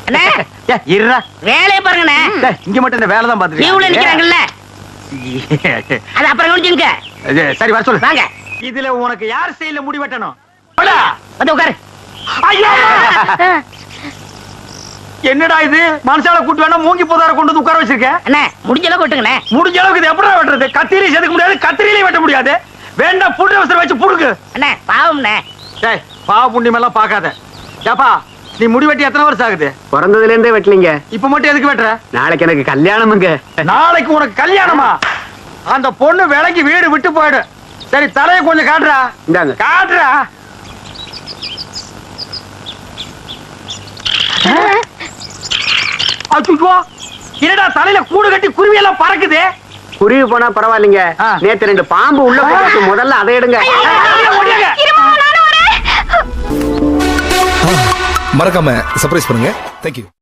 அண்ணே இருடா. வேலையை பாருங்கண்ணே. இங்க மட்டும் இந்த வேலை தான் கியூல நிக்கிறாங்கல்ல, பாத்துருக்கேன். அது அப்புறம் கவனிச்சுங்க. சரி வர சொல்லு. வாங்க இதுல உனக்கு யார் ஸ்டைல்ல முடி வெட்டணும்? வந்து உட்காரு. ஐயா! என்னடா இது மனுஷால கூட்டு வேணா மூங்கி போதார கொண்டு வந்து உட்கார வச்சிருக்க. அண்ணே முடிஞ்ச அளவுக்கு விட்டுங்கண்ணே. முடிஞ்ச அளவுக்கு இது எப்படி வெட்டுறது? கத்திரியை செதுக்க முடியாது, கத்திரியிலே வெட்ட முடியாது. வேண்டாம் புண்ணு அவசரம் வச்சு புடுக்கு. அண்ணே பாவம்ண்ணே. டேய் பாவ புண்ணியம் எல்லாம் பாக்காத. ஏப்பா நீ முடி வெட்டி எத்தனை வருஷம் ஆகுது? பிறந்ததுல இருந்தே வெட்டலீங்க. இப்ப மட்டும் எதுக்கு வெட்டுற? நாளைக்கு எனக்கு கல்யாணமுங்க. நாளைக்கு உனக்கு கல்யாணமா? அந்த பொண்ணு விலைக்கு வீடு விட்டு போயிடு. சரி தலையை கொஞ்சம் காட்டுறா. இந்தாங்க. காட்டுறா. அச்சுச்சோ, என்னடா தலையில கூடு கட்டி குருவி எல்லாம் பறக்குது. குருவி போனா பரவாயில்லைங்க. ஆ. நேத்து 2 பாம்பு உள்ள போட்டு முதல்ல அதை எடுங்க. ஓடியாங்க. மறக்காம சர்ப்ரைஸ் பண்ணுங்க. தேங்க்யூ.